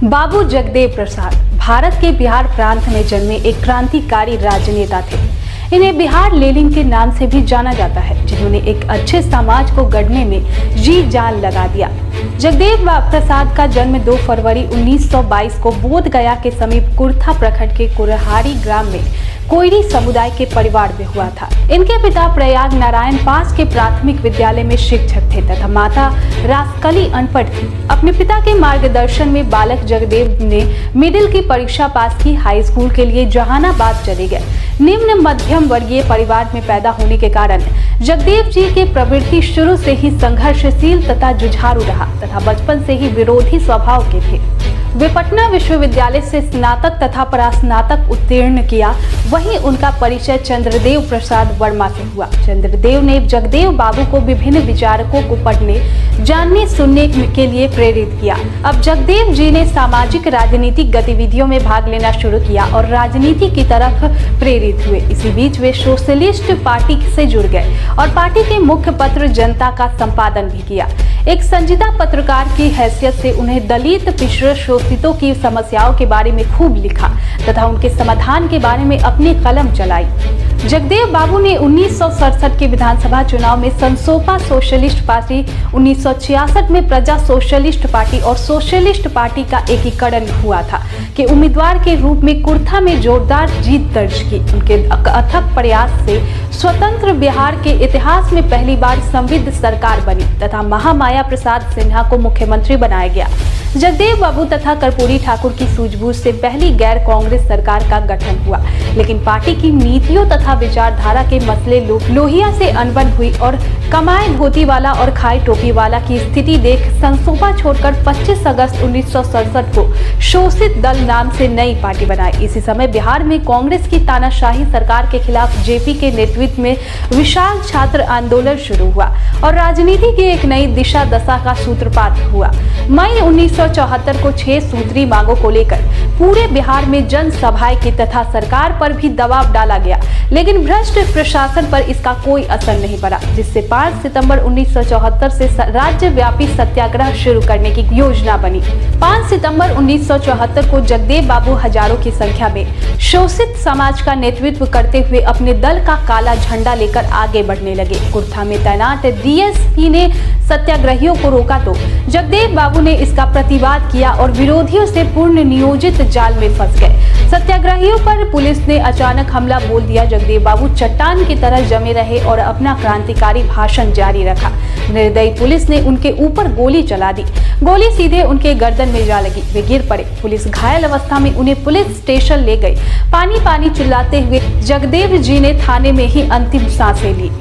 बाबू जगदेव प्रसाद भारत के बिहार प्रांत में जन्मे एक क्रांतिकारी राजनेता थे। इन्हें बिहार लेनिन के नाम से भी जाना जाता है, जिन्होंने एक अच्छे समाज को गढ़ने में जी जान लगा दिया। जगदेव प्रसाद का जन्म 2 फरवरी 1922 को बोध गया के समीप कुर्था प्रखंड के कुरहारी ग्राम में कोयरी समुदाय के परिवार में हुआ था। इनके पिता प्रयाग नारायण पास के प्राथमिक विद्यालय में शिक्षक थे तथा माता रासकली अनपढ़ थी। अपने पिता के मार्गदर्शन में बालक जगदेव ने मिडिल की परीक्षा पास की। हाई स्कूल के लिए जहानाबाद चले गए। निम्न मध्यम वर्गीय परिवार में पैदा होने के कारण जगदेव जी की प्रवृत्ति शुरू से ही संघर्षशील तथा जुझारू रहा तथा बचपन से ही विरोधी स्वभाव के थे। वे पटना विश्वविद्यालय से स्नातक तथा परास्नातक उत्तीर्ण किया। वहीं उनका परिचय चंद्रदेव प्रसाद वर्मा से हुआ। चंद्रदेव ने जगदेव बाबू को विभिन्न विचारकों को पढ़ने, जानने, सुनने के लिए प्रेरित किया। अब जगदेव जी ने सामाजिक राजनीतिक गतिविधियों में भाग लेना शुरू किया और राजनीति की तरफ प्रेरित हुए। इसी बीच वे सोशलिस्ट पार्टी से जुड़ गए और पार्टी के मुख्य पत्र जनता का संपादन भी किया। एक संजीदा पत्रकार की हैसियत से उन्हें दलित, पिछड़े, शोषितों की समस्याओं के बारे में खूब लिखा तथा उनके समाधान के बारे में अपनी कलम चलाई। जगदेव बाबू ने 1967 के विधानसभा चुनाव में संसोपा सोशलिस्ट पार्टी, 1966 में प्रजा सोशलिस्ट पार्टी और सोशलिस्ट पार्टी का एकीकरण हुआ था कि उम्मीदवार के रूप में कुर्था में जोरदार जीत दर्ज की। उनके अथक प्रयास से स्वतंत्र बिहार के इतिहास में पहली बार संविध सरकार बनी तथा महामाया प्रसाद सिन्हा को मुख्यमंत्री बनाया गया। जगदेव बाबू तथा कर्पूरी ठाकुर की सूझबूझ से पहली गैर कांग्रेस सरकार का गठन हुआ, लेकिन पार्टी की नीतियों तथा विचारधारा के मसले लोहिया से अनबन हुई और कमाए धोती वाला और खाए टोपी वाला की स्थिति देख संसोपा छोड़कर 25 अगस्त 1967 को शोषित दल नाम से नई पार्टी बनाई। इसी समय बिहार में कांग्रेस की तानाशाही सरकार के खिलाफ जेपी के नेतृत्व में विशाल छात्र आंदोलन शुरू हुआ और राजनीति की एक नई दिशा दशा का सूत्रपात हुआ। मई 1974 को 6 सूत्री मांगों को लेकर पूरे बिहार में जनसभाएं की तथा सरकार पर भी दबाव डाला गया, लेकिन भ्रष्ट प्रशासन पर इसका कोई असर नहीं पड़ा, जिससे 5 सितंबर 1974 से राज्यव्यापी सत्याग्रह शुरू करने की योजना बनी। 5 सितंबर 1974 को जगदेव बाबू हजारों की संख्या में शोषित समाज का नेतृत्व करते हुए अपने दल का काला झंडा लेकर आगे बढ़ने लगे। कुर्था में तैनात डीएसपी ने सत्याग्रहियों को रोका तो जगदेव बाबू ने इसका प्रतिवाद किया और विरोधियों से पूर्ण नियोजित जाल में फंस गए। सत्याग्रहियों पर पुलिस ने अचानक हमला बोल दिया। जगदेव बाबू चट्टान की तरह जमे रहे और अपना क्रांतिकारी भाषण जारी रखा। निर्दयी पुलिस ने उनके ऊपर गोली चला दी। गोली सीधे उनके गर्दन में जा लगी। वे गिर पड़े। पुलिस घायल अवस्था में उन्हें पुलिस स्टेशन ले गई। पानी पानी चिल्लाते हुए जगदेव जी ने थाने में ही अंतिम सांसें ली।